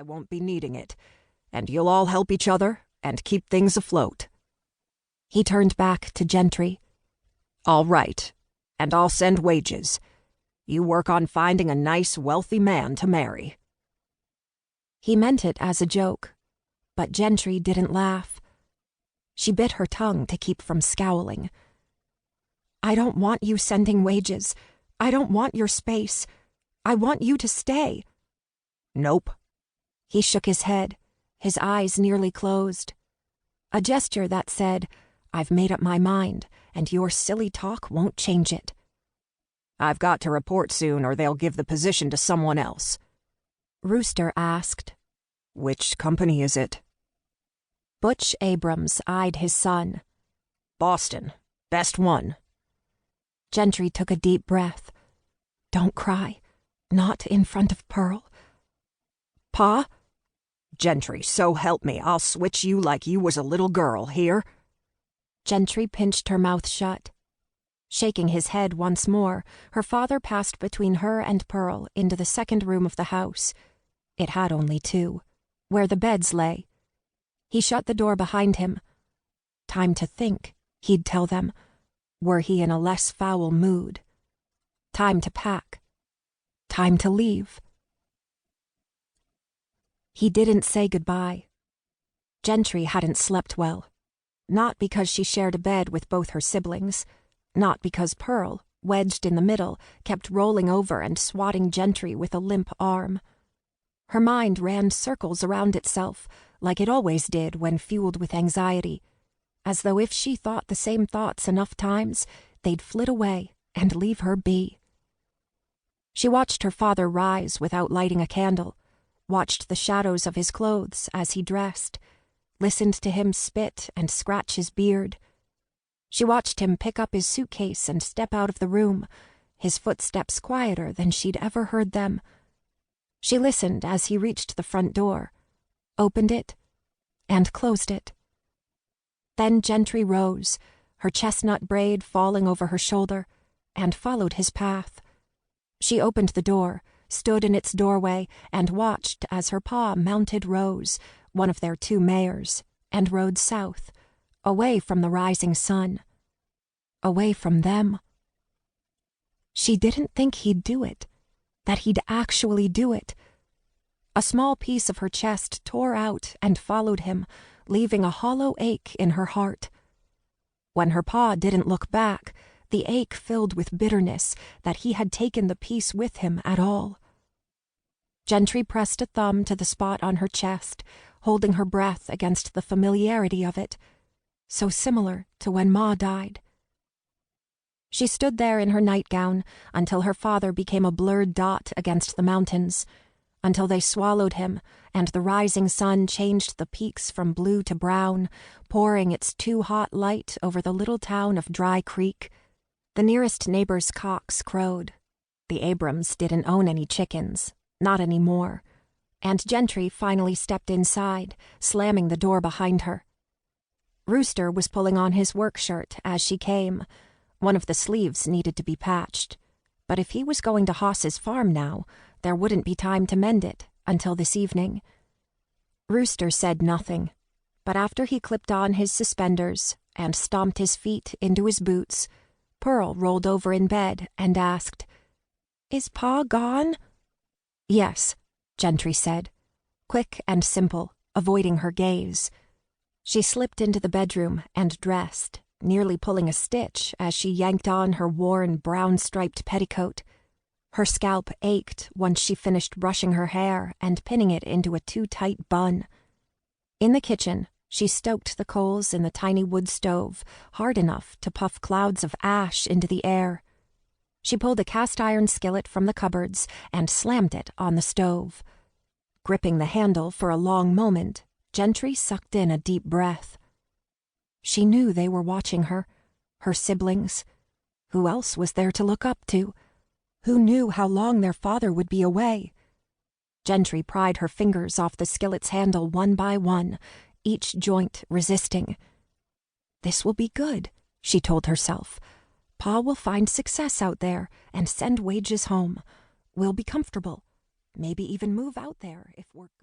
I won't be needing it, and you'll all help each other and keep things afloat." He turned back to Gentry. "All right, and I'll send wages. You work on finding a nice, wealthy man to marry." He meant it as a joke, but Gentry didn't laugh. She bit her tongue to keep from scowling. "I don't want you sending wages. I don't want your space. I want you to stay." "Nope." He shook his head, his eyes nearly closed. A gesture that said, "I've made up my mind, and your silly talk won't change it." "I've got to report soon, or they'll give the position to someone else." Rooster asked. "Which company is it?" Butch Abrams eyed his son. "Boston. Best one." Gentry took a deep breath. "Don't cry. Not in front of Pearl." "Pa?" "Gentry, so help me, I'll switch you like you was a little girl, here?" Gentry pinched her mouth shut. Shaking his head once more, her father passed between her and Pearl into the second room of the house. It had only two, where the beds lay. He shut the door behind him. Time to think, he'd tell them, were he in a less foul mood. Time to pack. Time to leave. He didn't say goodbye. Gentry hadn't slept well. Not because she shared a bed with both her siblings. Not because Pearl, wedged in the middle, kept rolling over and swatting Gentry with a limp arm. Her mind ran circles around itself, like it always did when fueled with anxiety, as though if she thought the same thoughts enough times, they'd flit away and leave her be. She watched her father rise without lighting a candle, watched the shadows of his clothes as he dressed, listened to him spit and scratch his beard. She watched him pick up his suitcase and step out of the room, his footsteps quieter than she'd ever heard them. She listened as he reached the front door, opened it, and closed it. Then Gentry rose, her chestnut braid falling over her shoulder, and followed his path. She opened the door, stood in its doorway, and watched as her pa mounted Rose, one of their two mares, and rode south, away from the rising sun. Away from them. She didn't think he'd do it, that he'd actually do it. A small piece of her chest tore out and followed him, leaving a hollow ache in her heart. When her pa didn't look back, the ache filled with bitterness that he had taken the piece with him at all. Gentry pressed a thumb to the spot on her chest, holding her breath against the familiarity of it, so similar to when Ma died. She stood there in her nightgown until her father became a blurred dot against the mountains, until they swallowed him and the rising sun changed the peaks from blue to brown, pouring its too-hot light over the little town of Dry Creek. The nearest neighbor's cocks crowed. The Abrams didn't own any chickens, not anymore, and Gentry finally stepped inside, slamming the door behind her. Rooster was pulling on his work shirt as she came. One of the sleeves needed to be patched, but if he was going to Hoss's farm now, there wouldn't be time to mend it until this evening. Rooster said nothing, but after he clipped on his suspenders and stomped his feet into his boots, Pearl rolled over in bed and asked, "Is Pa gone?" "Yes," Gentry said, quick and simple, avoiding her gaze. She slipped into the bedroom and dressed, nearly pulling a stitch as she yanked on her worn brown-striped petticoat. Her scalp ached once she finished brushing her hair and pinning it into a too-tight bun. In the kitchen, she stoked the coals in the tiny wood stove hard enough to puff clouds of ash into the air. She pulled a cast-iron skillet from the cupboards and slammed it on the stove. Gripping the handle for a long moment, Gentry sucked in a deep breath. She knew they were watching her siblings. Who else was there to look up to? Who knew how long their father would be away? Gentry pried her fingers off the skillet's handle one by one, each joint resisting. This will be good, she told herself. Pa will find success out there and send wages home. We'll be comfortable. Maybe even move out there if work goes.